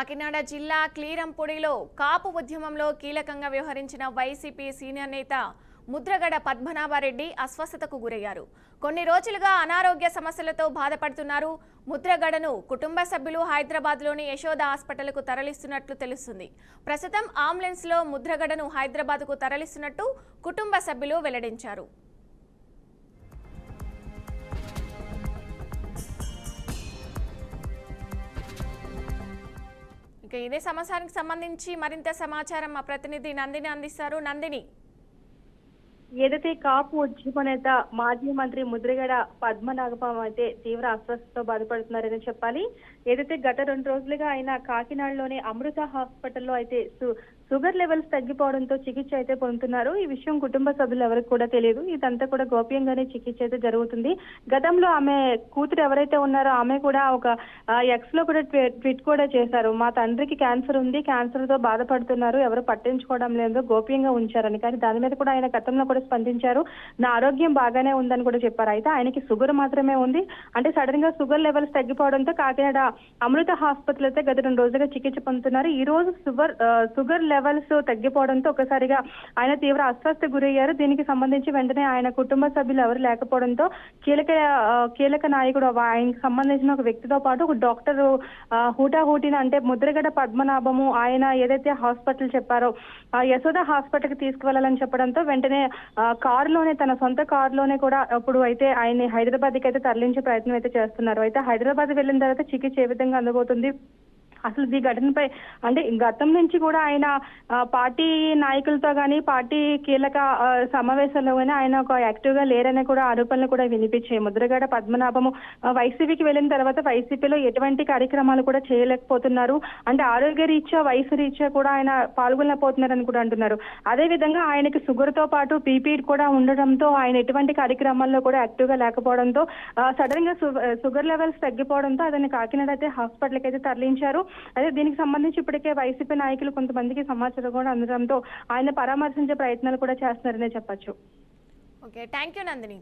కాకినాడ జిల్లా క్లీరంపొడిలో కాపు ఉద్యమంలో కీలకంగా వ్యవహరించిన వైసీపీ సీనియర్ నేత ముద్రగడ పద్మనాభరెడ్డి అస్వస్థతకు గురయ్యారు. కొన్ని రోజులుగా అనారోగ్య సమస్యలతో బాధపడుతున్నారు. ముద్రగడను కుటుంబ సభ్యులు హైదరాబాద్లోని యశోద హాస్పిటల్కు తరలిస్తున్నట్లు తెలుస్తుంది. ప్రస్తుతం అంబులెన్స్లో ముద్రగడను హైదరాబాద్కు తరలిస్తున్నట్టు కుటుంబ సభ్యులు వెల్లడించారు. ఇదే సమస్యకి సంబంధించి మరింత సమాచారం మా ప్రతినిధి నందిని అందిస్తారు. నందిని, ఏదైతే కాపు ఉద్యమ నేత మాజీ మంత్రి ముద్రగడ పద్మనాభం అయితే తీవ్ర అస్వస్థతతో బాధపడుతున్నారని చెప్పాలి. ఏదైతే గత 2 రోజులుగా ఆయన కాకినాడలోని అమృత హాస్పిటల్లో అయితే షుగర్ లెవెల్స్ తగ్గిపోవడంతో చికిత్స అయితే పొందుతున్నారు. ఈ విషయం కుటుంబ సభ్యులు ఎవరికి కూడా తెలియదు. ఇదంతా కూడా గోప్యంగానే చికిత్స అయితే జరుగుతుంది. గతంలో ఆమె కూతురు ఎవరైతే ఉన్నారో ఆమె కూడా ఒక ఎక్స్ లో కూడా ట్వీట్ కూడా చేశారు. మా తండ్రికి క్యాన్సర్ ఉంది, క్యాన్సర్ తో బాధపడుతున్నారు, ఎవరు పట్టించుకోవడం లేదు, గోప్యంగా ఉంచారని. కానీ దాని మీద కూడా ఆయన గతంలో కూడా స్పందించారు. నా ఆరోగ్యం బాగానే ఉందని కూడా చెప్పారు. అయితే ఆయనకి షుగర్ మాత్రమే ఉంది. అంటే సడన్ గా షుగర్ లెవెల్స్ తగ్గిపోవడంతో కాకినాడ అమృత హాస్పిటల్ అయితే గత 2 రోజులుగా చికిత్స పొందుతున్నారు. ఈ రోజు షుగర్ లెవెల్స్ తగ్గిపోవడంతో ఒకసారిగా ఆయన తీవ్ర అస్వస్థ గురయ్యారు. దీనికి సంబంధించి వెంటనే ఆయన కుటుంబ సభ్యులు ఎవరు లేకపోవడంతో కీలక నాయకుడు ఆయనకు సంబంధించిన ఒక వ్యక్తితో పాటు ఒక డాక్టర్ హూటాహూటిన అంటే ముద్రగడ పద్మనాభము ఆయన ఏదైతే హాస్పిటల్ చెప్పారో యశోద హాస్పిటల్ కి తీసుకువెళ్లాలని చెప్పడంతో వెంటనే కారులోనే తన సొంత కారులోనే కూడా ఇప్పుడు అయితే ఆయన హైదరాబాద్ కి అయితే తరలించే ప్రయత్నం అయితే చేస్తున్నారు. అయితే హైదరాబాద్ వెళ్ళిన తర్వాత చికిత్స ఏ విధంగా అందబోతుంది, అసలు ఈ ఘటనపై అంటే గతం నుంచి కూడా ఆయన పార్టీ నాయకులతో కానీ పార్టీ కీలక సమావేశాల్లో కానీ ఆయన ఒక యాక్టివ్ గా లేరనే కూడా ఆరోపణలు కూడా వినిపించాయి. ముద్రగడ పద్మనాభము వైసీపీకి వెళ్ళిన తర్వాత వైసీపీలో ఎటువంటి కార్యక్రమాలు కూడా చేయలేకపోతున్నారు. అంటే ఆరోగ్య రీత్యా వయసు రీత్యా కూడా ఆయన పాల్గొనలేకపోతున్నారని కూడా అంటున్నారు. అదే విధంగా ఆయనకి షుగర్ తో పాటు బీపీ కూడా ఉండడంతో ఆయన ఎటువంటి కార్యక్రమాల్లో కూడా యాక్టివ్ గా లేకపోవడంతో సడన్ గా షుగర్ లెవెల్స్ తగ్గిపోవడంతో అతన్ని కాకినాడ అయితే హాస్పిటల్కి అయితే తరలించారు. అదే దీనికి సంబంధించి ఇప్పటికే వైసీపీ నాయకులు కొంతమందికి సమాచారం కూడా అందడంతో ఆయన పరామర్శించే ప్రయత్నాలు కూడా చేస్తున్నారనే చెప్పొచ్చు. Okay, thank you Nandini.